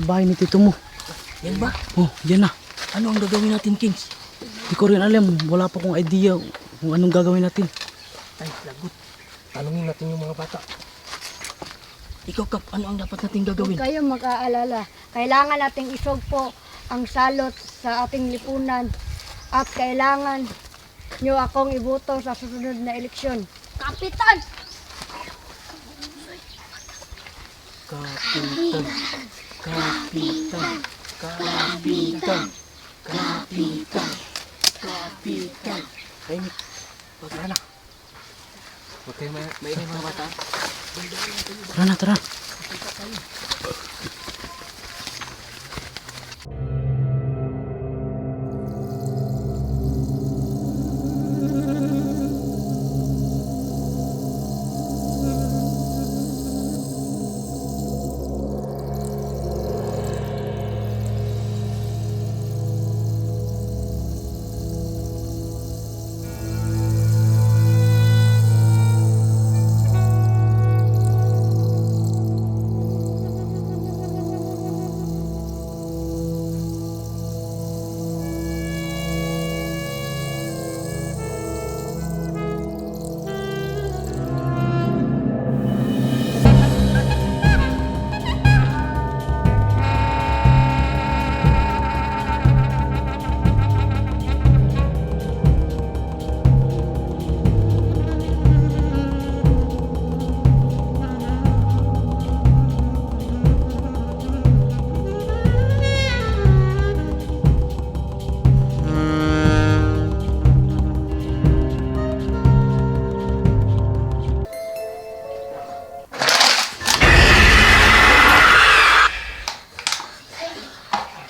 bahay ni tito mo. Yan ba? Oh, yan na. Ano ang gagawin natin, Kings? Di ko rin alam. Wala pa akong idea kung anong gagawin natin. Ay, lagot. Tanungin natin yung mga bata. Ikaw, Kap, ano ang dapat natin gagawin? Huwag kayong mag-aalala. Kailangan nating isugpo ang salot sa ating lipunan at kailangan nyo akong iboto sa susunod na eleksyon. Kapitan! Kapitan. Kapitan. Kapitan. Kapitan. Kapitan. Ay, tara na. Huwag kayo maingay mga bata. Tara na, tara.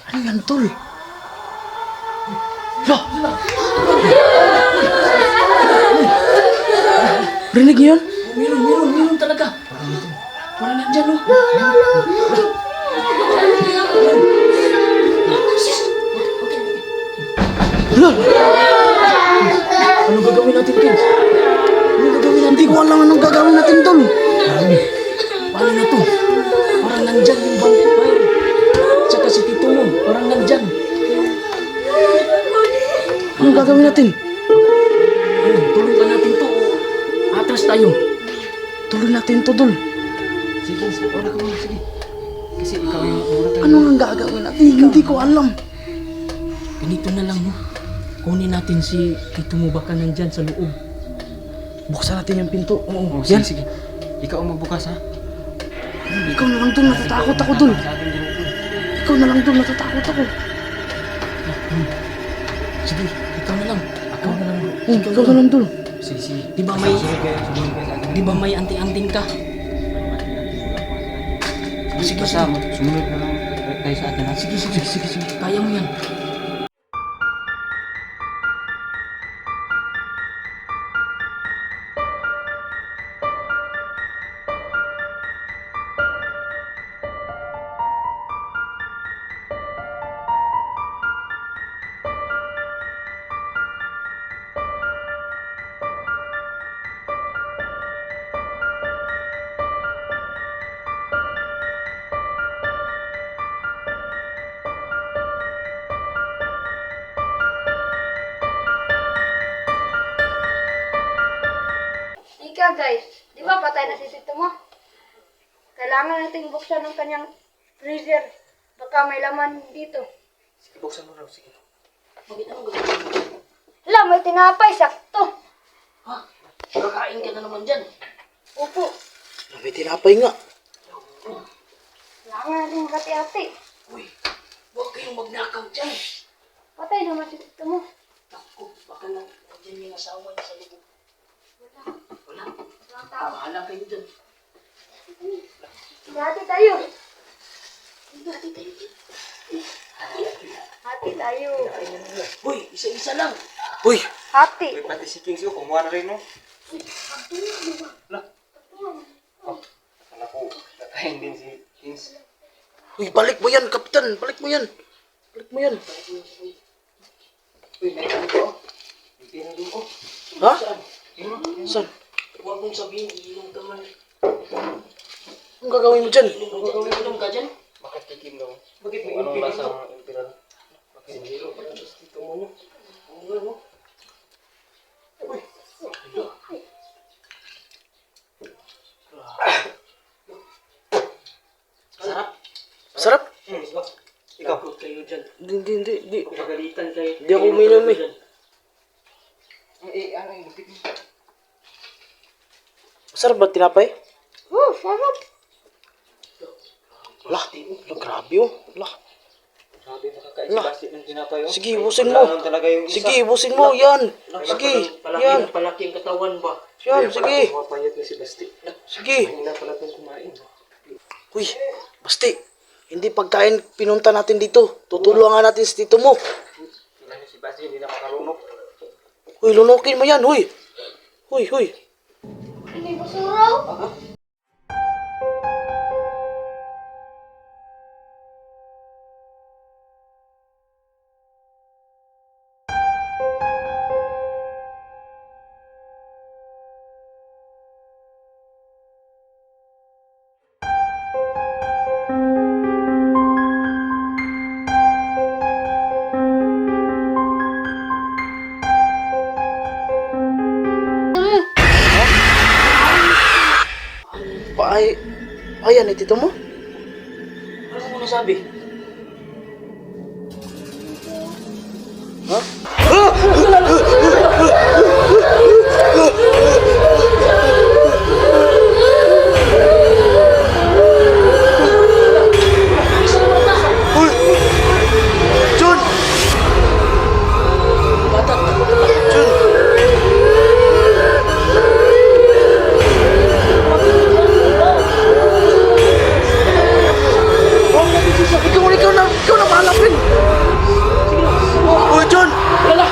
Ano yan, tol? Lah! Rinig niyo yun? Meron talaga. Parang nandyan, oh. Lah! Anong gagawin natin, Kings? Anong gagawin natin? Hindi ko alam anong gagawin natin, tol. Paano na to? Parang nandyan yung vampire. Tsaka si Tito mo, parang nandyan. Anong gagawin natin? Ano, tuloy ba natin to? Atras tayo. Tuloy natin to, tol. Sige, wala ka muna, sige. Kasi ikaw yung muna tayo. Ano ang gagawin natin? Hindi ko alam. Ganito na lang, no? Kunin natin si Tito mo, baka nandyan sa loob. Buksan natin yung pinto. Oo, Yan. sige. Ikaw ang magbukas, ha? Ikaw na lang, tol. Natatakot ako, tol. Sa atin din ito. Ikaw na lang, tol. Natatakot ako. Sige, ikaw na lang. Ikaw na lang, bro. Ikaw na lang, tol. Sige, sige. Di ba may anting-anting ka? Sige, Kasama, sumunod na lang tayo sa atin. Sige. Kaya mo yan. Ika guys, di ba patay na si tito mo? Kailangan nating buksan ng kanyang freezer. Baka may laman dito. Sige, buksan mo raw. Sige. Hala, may tinapay. Sakto. Ha? Kakain ka na naman dyan. Upo. May tinapay nga. Kailangan nating hati-hati. Uy, huwag kayong magnakaw dyan. Patay naman si tito mo. Ako, baka lang nandiyan yung asawa niya sa loob. Wala. Walang tao. Bahala kayo dyan. Hati tayo. Hati tayo dyan. Hati tayo. Uy, isa-isa lang. Uy! Hati. Uy, pati si Kings yung kumuha na rin, no? Anak ko, nakain din si Kings. Uy, balik mo yan, Kapitan. Balik mo yan. Balik mo yan. Uy, may ano ko. May pera doon ko. Ha? Saan? Saan? Huwag mong sabihin, iinom ka man. Anong gagawin mo dyan? Iinom ka dyan. Bakit pakikim daw. Bakit may Kung anong impidin lasang to? imperial. Siniro pa lang sa tito mo, no? Ano? Uy! Sarap. Sarap. Ikaw. Kayo dyan. Hindi. Pagalitan kayo. Di ako uminom eh. Ano yung butik mo? Sarap ba tinapay? Sarap. Lah, grabe oh. Lah. Grabe makakaisibasti ng tinapay. Oh. Sige, ibusin mo. Kailangan talaga yung isa. Sige, ibusin mo. Yan. Sige. Yan. Palaki ang katawan ba? Yan, sige. Mapayat na si Basti. Sige. Mahina pala itong kumain. Uy, Basti. Hindi pagkain pinunta natin dito. Tutulungan natin si tito mo. Kailangan si Basti hindi na makarunok. Uy, lunukin mo yan. Uy. Uy. Hindi ba suraw? Ayan eh, tito mo. Ano mo nasabi? Ha? Uy! Jun! Jun! Ikaw na mahalapin! Uy, Jun! Lala!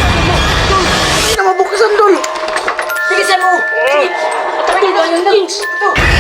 Hindi na mabukasan, Dol! Bilisan mo! Sige! Atapin mo yung things! Ito!